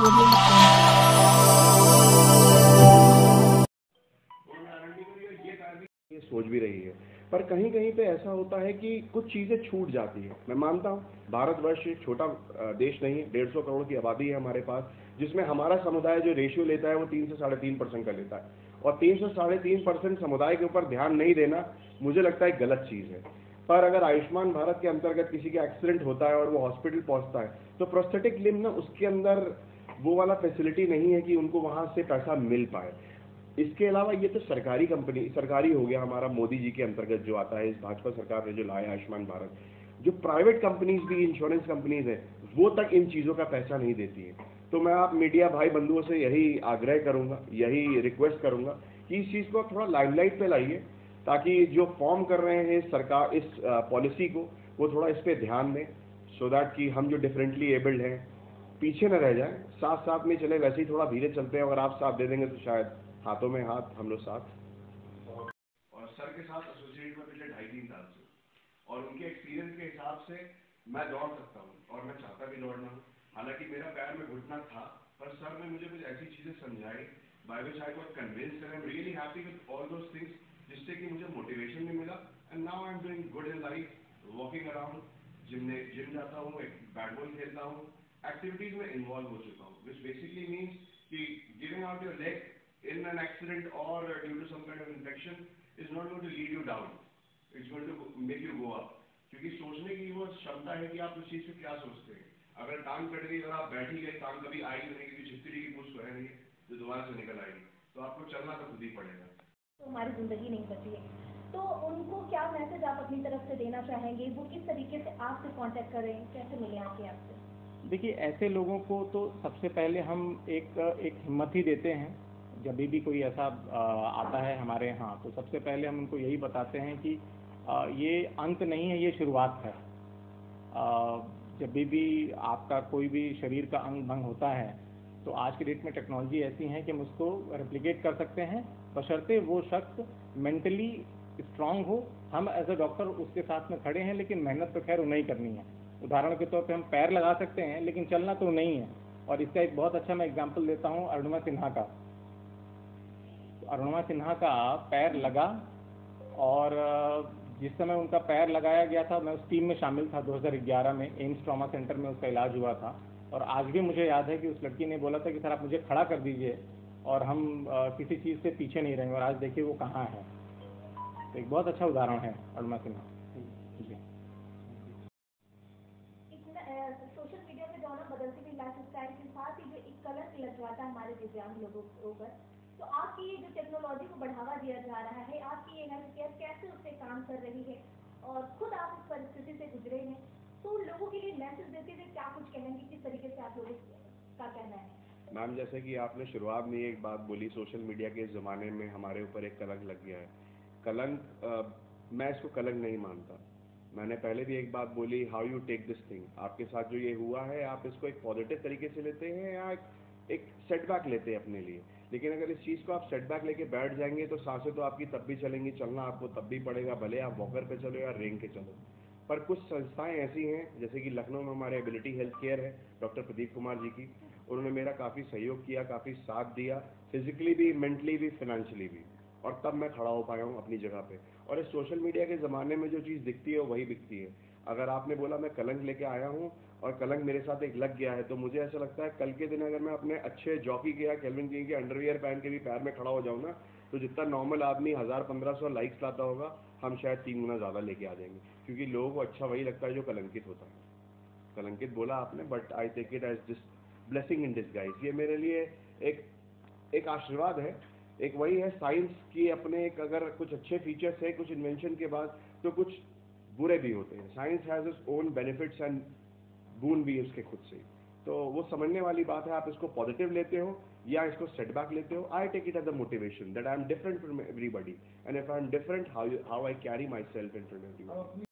ये सोच भी रही है, पर कहीं कहीं पे ऐसा होता है कि कुछ चीज़ें छूट जाती है। मैं मानता हूँ भारतवर्ष एक छोटा देश नहीं है, 150 करोड़ की आबादी है हमारे पास, जिसमें हमारा समुदाय जो रेशियो लेता है वो 3 से 3.5% का लेता है, और 3 से 3.5% समुदाय के ऊपर ध्यान नहीं देना मुझे लगता है गलत चीज़ है। पर अगर आयुष्मान भारत के अंतर्गत किसी का एक्सीडेंट होता है और वो हॉस्पिटल पहुंचता है, तो प्रोस्थेटिक लिम्ब ना उसके अंदर वो वाला फैसिलिटी नहीं है कि उनको वहां से पैसा मिल पाए। इसके अलावा ये तो सरकारी कंपनी, सरकारी हो गया हमारा, मोदी जी के अंतर्गत जो आता है, इस भाजपा सरकार ने जो लाया आयुष्मान भारत। जो प्राइवेट कंपनीज भी, इंश्योरेंस कंपनीज है, वो तक इन चीज़ों का पैसा नहीं देती है। तो मैं आप मीडिया भाई बंधुओं से यही आग्रह करूंगा, यही रिक्वेस्ट करूंगा कि इस चीज़ को थोड़ा लाइमलाइट पे लाइए, ताकि जो फॉर्म कर रहे हैं सरकार इस पॉलिसी को, वो थोड़ा इस पे ध्यान दें, सो दैट कि हम जो डिफरेंटली एबल्ड हैं पीछे न रह जाएं, साथ साथ में चले। वैसे ही थोड़ा धीरे चलते हैं, अगर आप साथ दे देंगे तो शायद हाथों में हाथ हम लोग साथ। और सर के साथ एसोसिएट में पिछले 2.5-3 साल से, और उनके एक्सपीरियंस के हिसाब से मैं दौड़ सकता हूँ और मैं चाहता भी दौड़ना हूँ। हालांकि मेरा पैर में घुटना था, पर सर ने मुझे कुछ ऐसी चीजें समझाई by which I got convinced and I am really happy with all those things, जिससे कि मुझे मोटिवेशन भी मिला। And now I am doing good in life, walking around, gym जाता हूँ, एक बैट बॉल खेलता हूँ, एक्टिविटीज में इन्वॉल्व हो चुका हूँ, विच बेसिकली मीन्स कि giving out your leg in an accident or due to some kind of infection is not going to lead you down, it's going to make you go up। क्योंकि सोचने की वो क्षमता है कि आप उस चीज से क्या सोचते हैं। अगर टांग कट गई और आप बैठ ही गए, टांग कभी आई नहीं, क्योंकि छिपकली की पूछ तो है नहीं जो दोबारा से निकल आएगी, तो आपको चलना तो खुद ही पड़ेगा। तो हमारी जिंदगी नहीं बची है, तो उनको क्या मैसेज आप अपनी तरफ से देना चाहेंगे? वो किस तरीके से आपसे कांटेक्ट करें, कैसे मिले आके आपसे? देखिए, ऐसे लोगों को तो सबसे पहले हम एक हिम्मत ही देते हैं। जब भी कोई ऐसा आता है हमारे यहाँ, तो सबसे पहले हम उनको यही बताते हैं कि ये अंत नहीं है, ये शुरुआत है। जब भी आपका कोई भी शरीर का अंग भंग होता है, तो आज की डेट में टेक्नोलॉजी ऐसी है कि हम उसको रेप्लिकेट कर सकते हैं, बशर्ते वो शख्स मेंटली स्ट्रांग हो। हम एज अ डॉक्टर उसके साथ में खड़े हैं, लेकिन मेहनत तो खैर उन्हें ही करनी है। उदाहरण के तौर पे हम पैर लगा सकते हैं, लेकिन चलना तो नहीं है। और इसका एक बहुत अच्छा मैं एग्जांपल देता हूँ अरुणिमा सिन्हा का। अरुणिमा सिन्हा का पैर लगा, और जिस समय उनका पैर लगाया गया था, मैं उस टीम में शामिल था। 2011 में एम्स ट्रॉमा सेंटर में उसका इलाज हुआ था, और आज भी मुझे याद है कि उस लड़की ने बोला था कि सर आप मुझे खड़ा कर दीजिए, और हम किसी चीज़ से पीछे नहीं रहेंगे। और आज देखिए वो कहाँ है। तो एक बहुत अच्छा उदाहरण है अरुणिमा सिन्हा जी। सोशल मीडिया पे जो ना बदलती हुई लाइफ स्टाइल के साथ ही जो एक कलंक लग जाता है हमारे दिव्यांग लोगों के ऊपर, तो आपकी ये जो टेक्नोलॉजी को बढ़ावा दिया जा रहा है, आपकी ये हेल्थ केयर कैसे उस पर काम कर रही है, और खुद आप इस परिस्थिति से गुजरे हैं, तो लोगों के लिए मैसेज देते हुए क्या कुछ कहेंगे, किस तरीके से आप लोगों का कहना है? मैम, जैसे कि आपने शुरुआत में एक बात बोली, सोशल मीडिया के ज़माने में हमारे ऊपर एक कलंक लग गया है। कलंक, मैं इसको कलंक नहीं मानता। मैंने पहले भी एक बात बोली, how you take this thing. आपके साथ जो ये हुआ है, आप इसको एक पॉजिटिव तरीके से लेते हैं या एक सेटबैक लेते हैं अपने लिए। लेकिन अगर इस चीज़ को आप सेटबैक लेके बैठ जाएंगे, तो सांसें तो आपकी तब भी चलेंगी, चलना आपको तब भी पड़ेगा, भले आप वॉकर पे चलो या रेंग के चलो। पर कुछ संस्थाएं ऐसी हैं, जैसे कि लखनऊ में हमारे एबिलिटी हेल्थ केयर है, डॉक्टर प्रदीप कुमार जी की, उन्होंने मेरा काफ़ी सहयोग किया, काफ़ी साथ दिया, फिजिकली भी, मेंटली भी, फाइनेंशियली भी, और तब मैं खड़ा हो पाया हूँ अपनी जगह पे। और इस सोशल मीडिया के ज़माने में जो चीज़ दिखती है वही बिकती है। अगर आपने बोला मैं कलंक लेके आया हूँ और कलंक मेरे साथ एक लग गया है, तो मुझे ऐसा लगता है कल के दिन अगर मैं अपने अच्छे जॉकी के या केल्विन किंग के अंडरवियर पहन के भी पैर में खड़ा हो जाऊँ ना, तो जितना नॉर्मल आदमी 1000-1500 लाइक्स लाता होगा, हम शायद 3 गुना ज़्यादा लेके आ जाएंगे। क्योंकि लोगों को अच्छा वही लगता है जो कलंकित होता है। कलंकित बोला आपने, but I take it as this blessing in disguise. ये मेरे लिए एक आशीर्वाद है। एक वही है साइंस की, अपने एक अगर कुछ अच्छे फीचर्स है कुछ इन्वेंशन के बाद, तो कुछ बुरे भी होते हैं। Science has its own benefits and boon भी उसके खुद से। तो वो समझने वाली बात है, आप इसको पॉजिटिव लेते हो या इसको सेटबैक लेते हो। I take it as a motivation that I am different from everybody, and if I am different, how I carry myself in front of everybody.